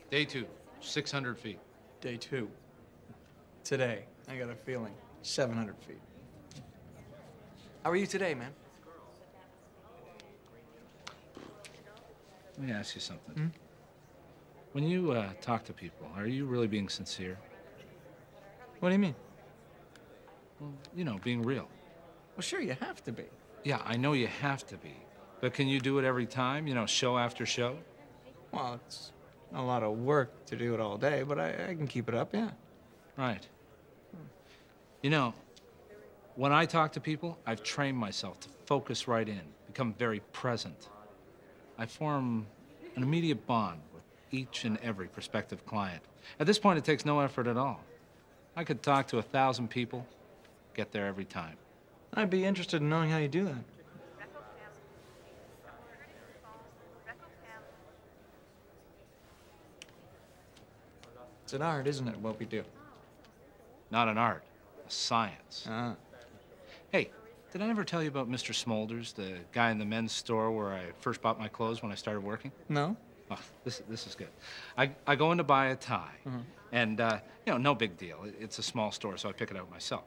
Day 2, 600 feet. Day 2. Today, I got a feeling, 700 feet. How are you today, man? Let me ask you something. Hmm? When you talk to people, are you really being sincere? What do you mean? Well, you know, being real. Well, sure, you have to be. Yeah, I know you have to be. But can you do it every time, you know, show after show? Well, it's a lot of work to do it all day, but I can keep it up, yeah. Right. You know, when I talk to people, I've trained myself to focus right in, become very present. I form an immediate bond with each and every prospective client. At this point, it takes no effort at all. I could talk to 1,000 people, get there every time. I'd be interested in knowing how you do that. It's an art, isn't it, what we do? Not an art, a science. Ah. Hey, did I ever tell you about Mr. Smolders, the guy in the men's store where I first bought my clothes when I started working? No? Oh, this is good. I go in to buy a tie, and, you know, no big deal. It's a small store, so I pick it out myself.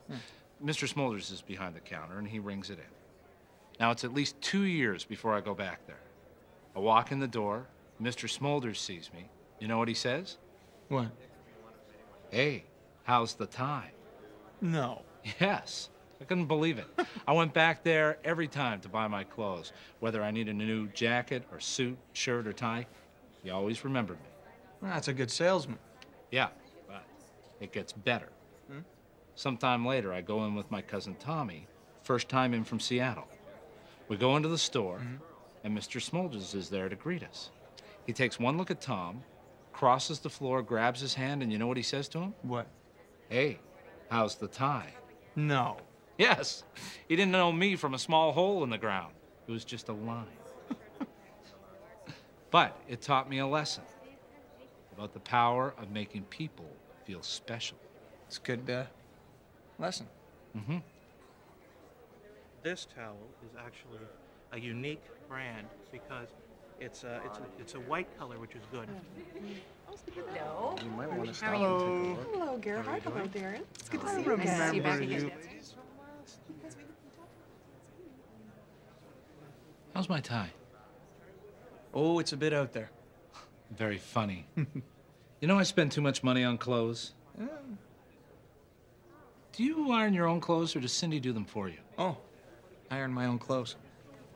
Mr. Smolders is behind the counter, and he rings it in. Now, it's at least 2 years before I go back there. I walk in the door, Mr. Smolders sees me. You know what he says? What? Hey, how's the tie? No. Yes. I couldn't believe it. I went back there every time to buy my clothes, whether I needed a new jacket or suit, shirt or tie. He always remembered me. Well, that's a good salesman. Yeah, but it gets better. Sometime later, I go in with my cousin Tommy, first time in from Seattle. We go into the store, and Mr. Smolders is there to greet us. He takes one look at Tom, crosses the floor, grabs his hand, and you know what he says to him? What? Hey, how's the tie? No. Yes. He didn't know me from a small hole in the ground. It was just a line. But it taught me a lesson about the power of making people feel special. It's a good lesson. This towel is actually a unique brand because it's a white color, which is good. Hello. You might want to stop How are and you? take a look. Hello, Gerhard. Hello, Darren. It's good to see you. remember Nice to see you back you. again. How's my tie? Oh, it's a bit out there. Very funny. You know I spend too much money on clothes. Do you iron your own clothes, or does Cindy do them for you? Oh, I iron my own clothes.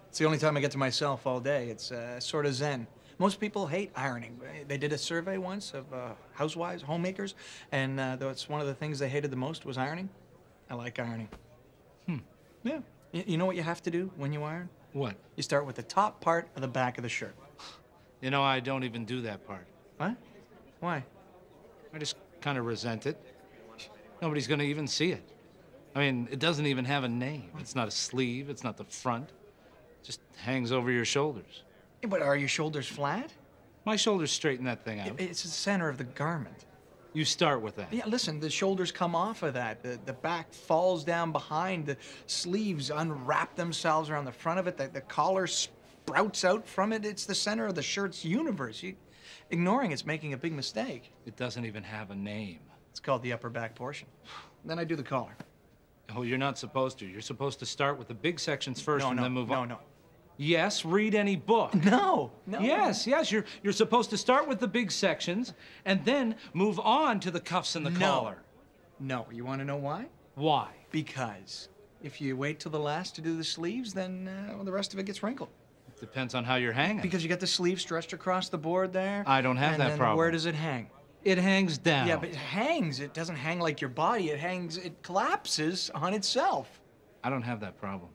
It's the only time I get to myself all day. It's sort of zen. Most people hate ironing. They did a survey once of housewives, homemakers, and that's one of the things they hated the most was ironing. I like ironing. Yeah. You know what you have to do when you iron? What? You start with the top part of the back of the shirt. You know, I don't even do that part. What? Why? I just kind of resent it. Nobody's gonna even see it. I mean, it doesn't even have a name. It's not a sleeve, it's not the front. It just hangs over your shoulders. Yeah, but are your shoulders flat? My shoulders straighten that thing out. It's the center of the garment. You start with that. Yeah, listen, the shoulders come off of that. The back falls down behind. The sleeves unwrap themselves around the front of it. The collar sprouts out from it. It's the center of the shirt's universe. Ignoring it's making a big mistake. It doesn't even have a name. It's called the upper back portion. Then I do the collar. Oh, you're not supposed to. You're supposed to start with the big sections first and then move on. No. Yes, read any book. No. Yes, you're supposed to start with the big sections and then move on to the cuffs and the collar. No. You want to know why? Why? Because if you wait till the last to do the sleeves, then well, the rest of it gets wrinkled. It depends on how you're hanging. Because you got the sleeve stretched across the board there. I don't have and that then problem. Where does it hang? It hangs down. Yeah, but it hangs. It doesn't hang like your body. It collapses on itself. I don't have that problem.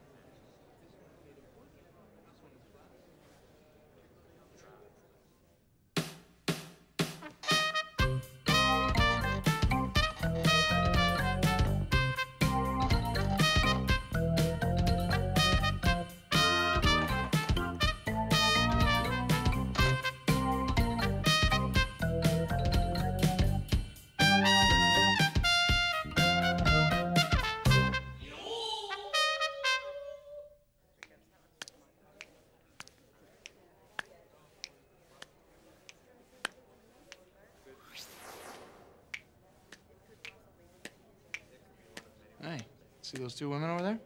See those two women over there?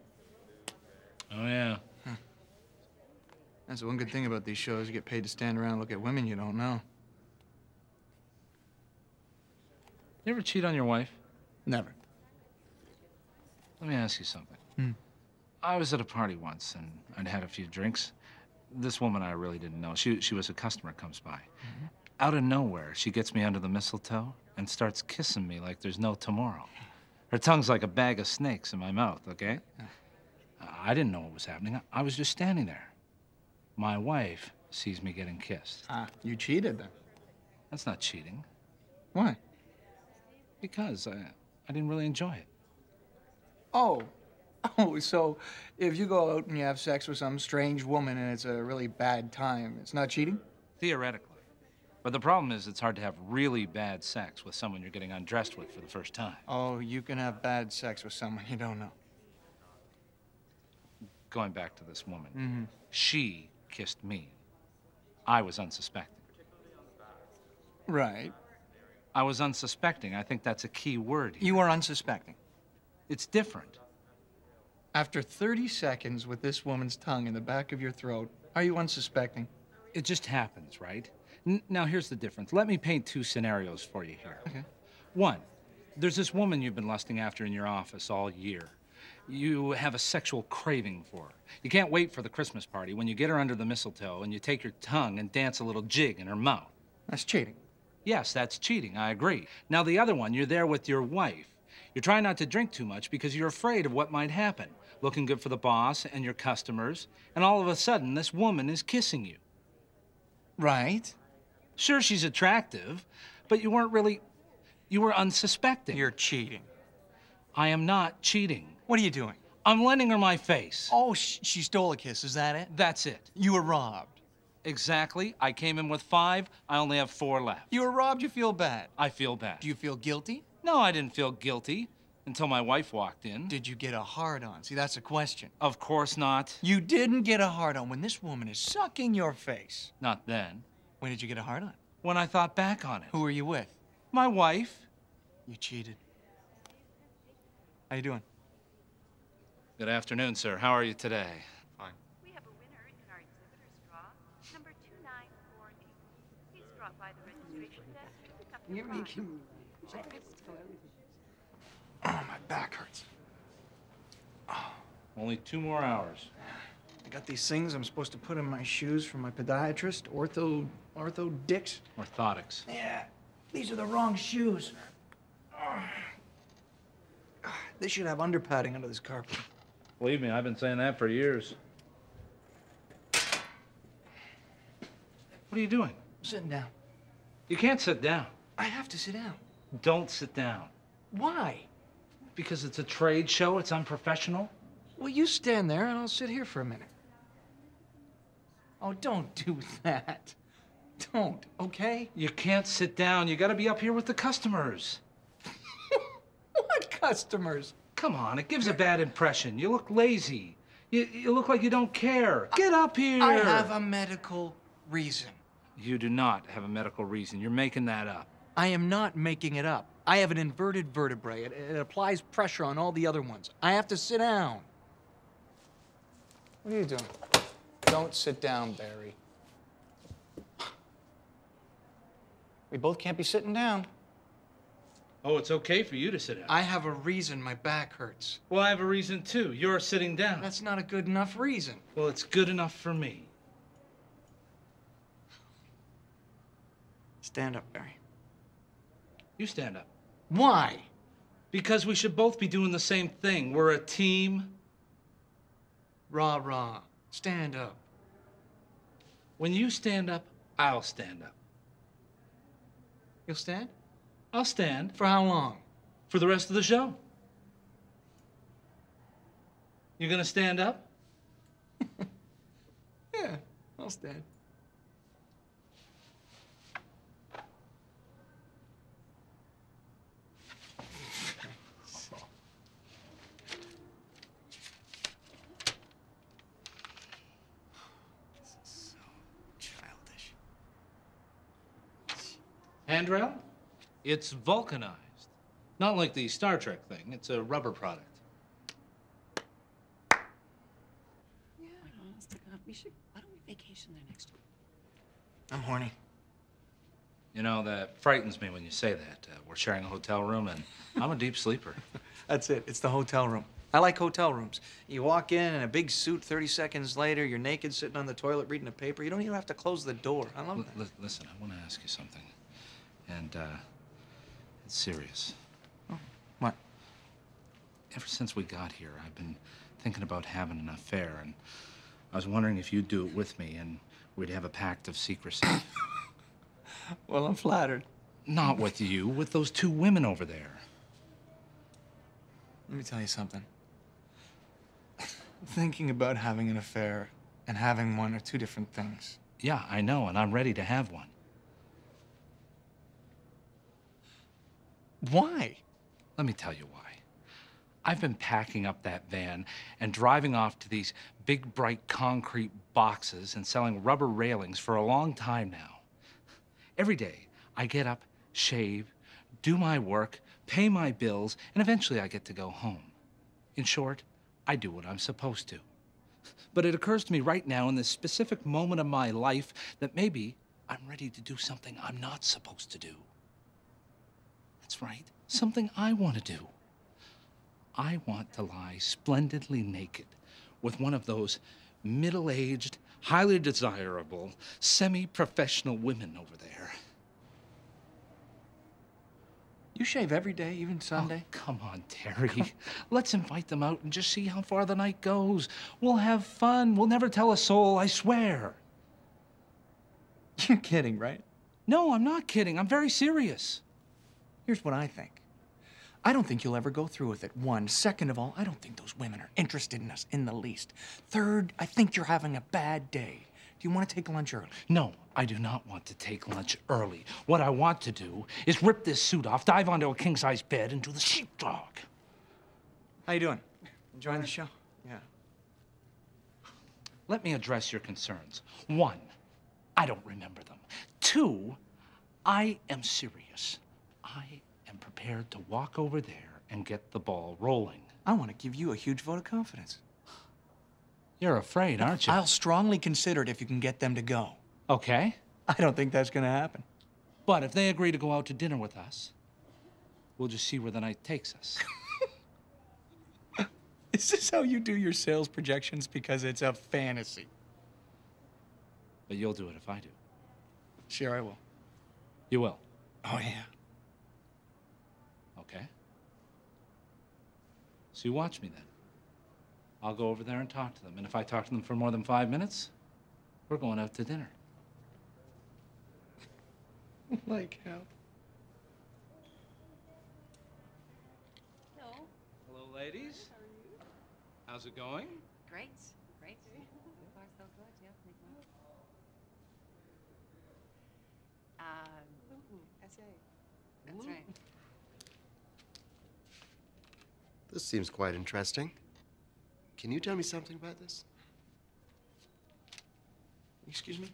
Oh, yeah. That's the one good thing about these shows. You get paid to stand around and look at women you don't know. You ever cheat on your wife? Never. Let me ask you something. I was at a party once, and I'd had a few drinks. This woman I really didn't know. She was a customer, comes by. Out of nowhere, she gets me under the mistletoe and starts kissing me like there's no tomorrow. Her tongue's like a bag of snakes in my mouth, okay? I didn't know what was happening. I was just standing there. My wife sees me getting kissed. You cheated then? That's not cheating. Why? Because I didn't really enjoy it. Oh, so if you go out and you have sex with some strange woman and it's a really bad time, it's not cheating? Theoretically. But the problem is it's hard to have really bad sex with someone you're getting undressed with for the first time. Oh, you can have bad sex with someone you don't know. Going back to this woman, she kissed me. I was unsuspecting. Right. I was unsuspecting. I think that's a key word here. You were unsuspecting. It's different. After 30 seconds with this woman's tongue in the back of your throat, are you unsuspecting? It just happens, right? Now, here's the difference. Let me paint two scenarios for you here. Okay. One, there's this woman you've been lusting after in your office all year. You have a sexual craving for her. You can't wait for the Christmas party when you get her under the mistletoe and you take your tongue and dance a little jig in her mouth. That's cheating. Yes, that's cheating, I agree. Now, the other one, you're there with your wife. You're trying not to drink too much because you're afraid of what might happen. Looking good for the boss and your customers, and all of a sudden, this woman is kissing you. Right. Sure, she's attractive, but you were unsuspecting. You're cheating. I am not cheating. What are you doing? I'm lending her my face. Oh, she stole a kiss, is that it? That's it. You were robbed. Exactly. I came in with 5. I only have 4 left. You were robbed, you feel bad. I feel bad. Do you feel guilty? No, I didn't feel guilty until my wife walked in. Did you get a hard-on? See, that's a question. Of course not. You didn't get a hard-on when this woman is sucking your face. Not then. When did you get a hard-on? When I thought back on it. Who were you with? My wife. You cheated. How you doing? Good afternoon, sir. How are you today? Fine. We have a winner in our exhibitor's draw, number 2948. Please drop by the registration desk to pick up your prize. Oh, my back hurts. Only 2 more hours. I got these things I'm supposed to put in my shoes from my podiatrist, ortho dicks. Orthotics. Yeah, these are the wrong shoes. They should have under padding under this carpet. Believe me, I've been saying that for years. What are you doing? I'm sitting down. You can't sit down. I have to sit down. Don't sit down. Why? Because it's a trade show, it's unprofessional. Well, you stand there and I'll sit here for a minute. Oh, don't do that. Don't, okay? You can't sit down. You gotta be up here with the customers. What customers? Come on, it gives a bad impression. You look lazy. You look like you don't care. Get up here. I have a medical reason. You do not have a medical reason. You're making that up. I am not making it up. I have an inverted vertebrae. It applies pressure on all the other ones. I have to sit down. What are you doing? Don't sit down, Barry. We both can't be sitting down. Oh, it's okay for you to sit down. I have a reason my back hurts. Well, I have a reason too. You're sitting down. That's not a good enough reason. Well, it's good enough for me. Stand up, Barry. You stand up. Why? Because we should both be doing the same thing. We're a team. Rah, rah. Stand up. When you stand up, I'll stand up. You'll stand? I'll stand For how long? for the rest of the show. You gonna stand up? Yeah, I'll stand. So childish. Handrail? It's vulcanized. Not like the Star Trek thing. It's a rubber product. Why don't we vacation there next year? I'm horny. You know, that frightens me when you say that. We're sharing a hotel room, and I'm a deep sleeper. That's it. It's the hotel room. I like hotel rooms. You walk in a big suit, 30 seconds later, you're naked sitting on the toilet reading a paper. You don't even have to close the door. I love that. Listen, I want to ask you something. And, it's serious. Oh, what? Ever since we got here, I've been thinking about having an affair, and I was wondering if you'd do it with me, and we'd have a pact of secrecy. Well, I'm flattered. Not with you, with those two women over there. Let me tell you something. Thinking about having an affair and having one are two different things. Yeah, I know, and I'm ready to have one. Why? Let me tell you why. I've been packing up that van and driving off to these big, bright concrete boxes and selling rubber railings for a long time now. Every day, I get up, shave, do my work, pay my bills, and eventually I get to go home. In short, I do what I'm supposed to. But it occurs to me right now in this specific moment of my life that maybe I'm ready to do something I'm not supposed to do. That's right, something I want to do. I want to lie splendidly naked with one of those middle-aged, highly desirable, semi-professional women over there. You shave every day, even Sunday? Oh, come on, Terry. Let's invite them out and just see how far the night goes. We'll have fun. We'll never tell a soul, I swear. You're kidding, right? No, I'm not kidding. I'm very serious. Here's what I think. I don't think you'll ever go through with it. One. Second of all, I don't think those women are interested in us in the least. Third, I think you're having a bad day. Do you want to take lunch early? No, I do not want to take lunch early. What I want to do is rip this suit off, dive onto a king-size bed, and do the sheepdog. How you doing? Enjoying the show? Yeah. Let me address your concerns. One, I don't remember them. Two, I am serious. I am prepared to walk over there and get the ball rolling. I want to give you a huge vote of confidence. You're afraid, aren't you? I'll strongly consider it if you can get them to go. Okay. I don't think that's going to happen. But if they agree to go out to dinner with us, we'll just see where the night takes us. Is this how you do your sales projections? Because it's a fantasy. But you'll do it if I do. Sure, I will. You will. Oh, yeah. Okay. So you watch me then. I'll go over there and talk to them. And if I talk to them for more than 5 minutes, we're going out to dinner. Like how? Hello. Hello, ladies. How are you? How's it going? Great. Great. So far, so good. Yeah. SA. That's right. This seems quite interesting. Can you tell me something about this? Excuse me?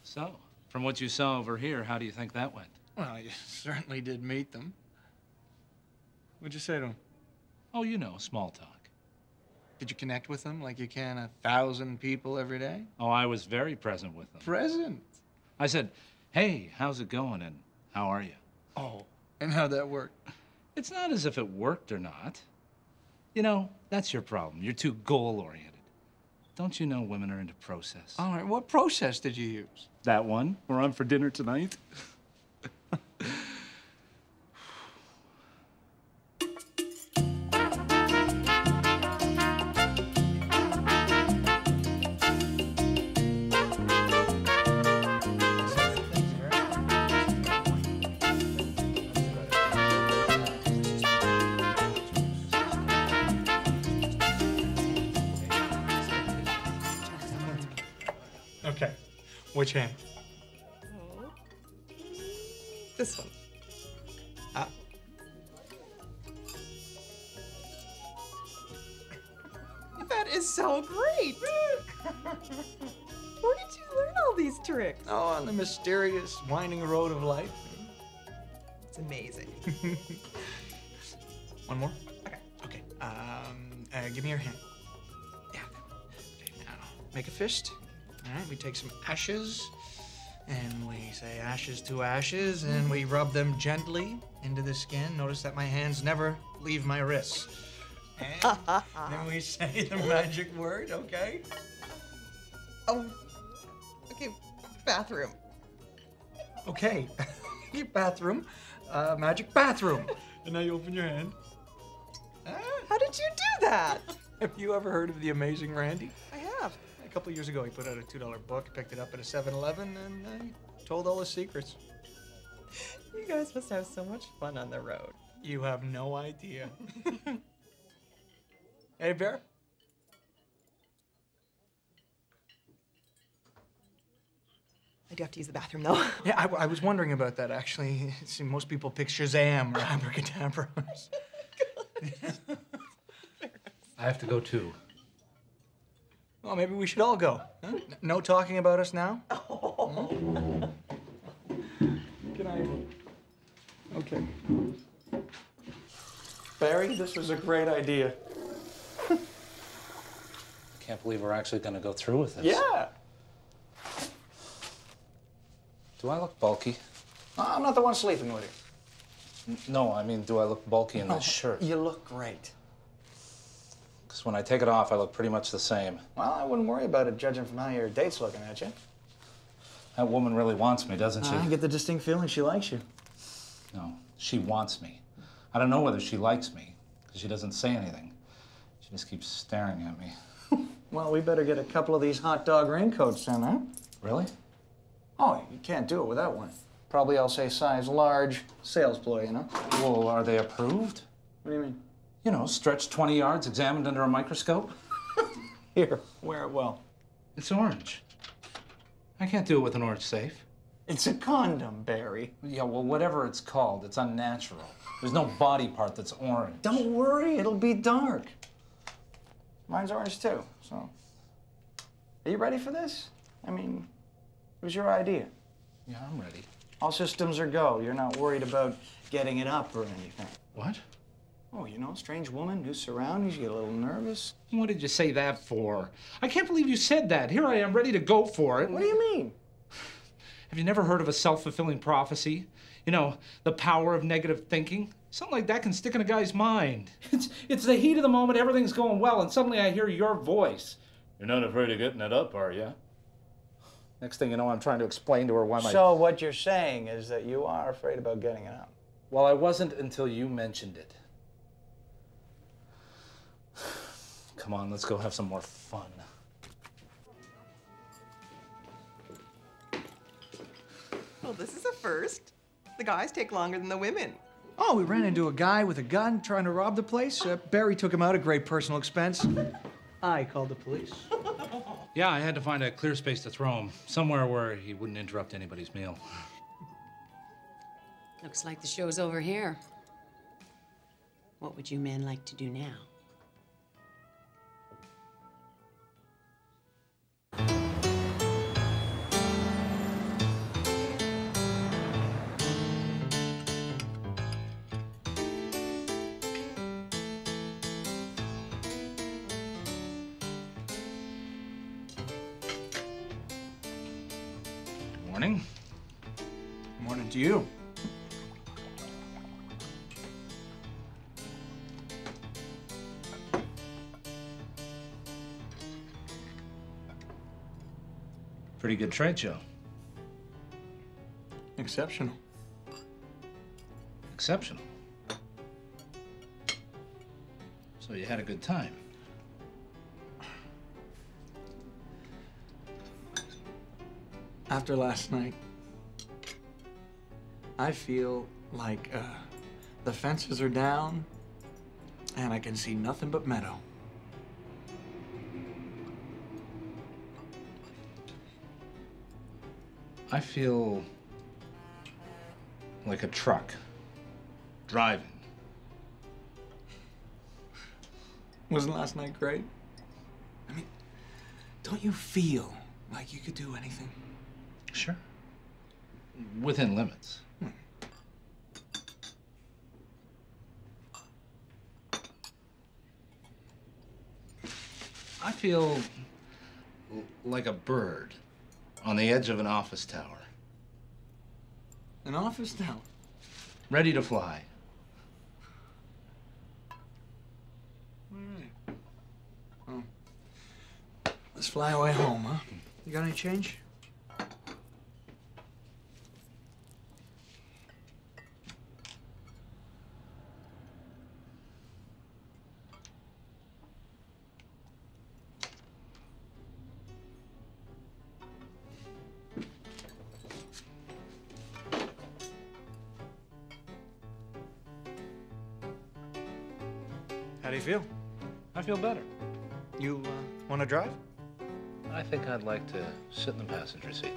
So, from what you saw over here, how do you think that went? Well, you certainly did meet them. What'd you say to them? Oh, you know, small talk. Did you connect with them like you can 1,000 people every day? Oh, I was very present with them. Present? I said, hey, how's it going and how are you? Oh, and how'd that work? It's not as if it worked or not. You know, that's your problem. You're too goal-oriented. Don't you know women are into process? All right, what process did you use? That one? We're on for dinner tonight? Okay, which hand? Oh. This one. That is so great! Where did you learn all these tricks? Oh, on the mysterious winding road of life. It's amazing. One more? Okay. Okay. Give me your hand. Yeah. make a fist. All right, we take some ashes, and we say ashes to ashes, and we rub them gently into the skin. Notice that my hands never leave my wrists. And then we say the magic word, okay? Oh, okay, bathroom. Okay, bathroom, magic bathroom. And now you open your hand. How did you do that? Have you ever heard of the Amazing Randy? I have. A couple of years ago, he put out a $2 book, picked it up at a 7-Eleven, and told all his secrets. You guys must have so much fun on the road. You have no idea. Hey, Bear? I do have to use the bathroom, though. Yeah, I was wondering about that, actually. See, most people pick Shazam or Abracadabra. I have to go too. Well, maybe we should all go. Huh? No talking about us now? Good night. Okay. Barry, this was a great idea. Can't believe we're actually going to go through with this. Yeah. Do I look bulky? I'm not the one sleeping with you. No, I mean, do I look bulky in this shirt? You look great. Because when I take it off, I look pretty much the same. Well, I wouldn't worry about it, judging from how your date's looking at you. That woman really wants me, doesn't she? I get the distinct feeling she likes you. No, she wants me. I don't know whether she likes me, because she doesn't say anything. She just keeps staring at me. Well, we better get a couple of these hot dog raincoats then, huh? Really? Oh, you can't do it without one. Probably I'll say size large, sales ploy, you know? Well, are they approved? What do you mean? You know, stretched 20 yards, examined under a microscope. Here, wear it well. It's orange. I can't do it with an orange safe. It's a condom, Barry. Yeah, well, whatever it's called, it's unnatural. There's no body part that's orange. Don't worry, it'll be dark. Mine's orange too, so. Are you ready for this? I mean, it was your idea. Yeah, I'm ready. All systems are go. You're not worried about getting it up or anything. What? Oh, you know, strange woman, new surroundings, you get a little nervous. What did you say that for? I can't believe you said that. Here I am, ready to go for it. What do you mean? Have you never heard of a self-fulfilling prophecy? You know, the power of negative thinking? Something like that can stick in a guy's mind. It's the heat of the moment, everything's going well, and suddenly I hear your voice. You're not afraid of getting it up, are you? Next thing you know, I'm trying to explain to her why my... So what you're saying is that you are afraid about getting it up? Well, I wasn't until you mentioned it. Come on, let's go have some more fun. Well, this is a first. The guys take longer than the women. Oh, we ran into a guy with a gun trying to rob the place. Barry took him out at great personal expense. I called the police. Yeah, I had to find a clear space to throw him, somewhere where he wouldn't interrupt anybody's meal. Looks like the show's over here. What would you men like to do now? Morning. Morning to you. Pretty good trade show. Exceptional. Exceptional. So you had a good time. After last night, I feel like the fences are down and I can see nothing but meadow. I feel like a truck driving. Wasn't last night great? I mean, don't you feel like you could do anything? Sure. Within limits. I feel like a bird on the edge of an office tower, An office tower? ready to fly. All right. Well, let's fly away home, huh? You got any change? How do you feel? I feel better. You want to drive? I think I'd like to sit in the passenger seat.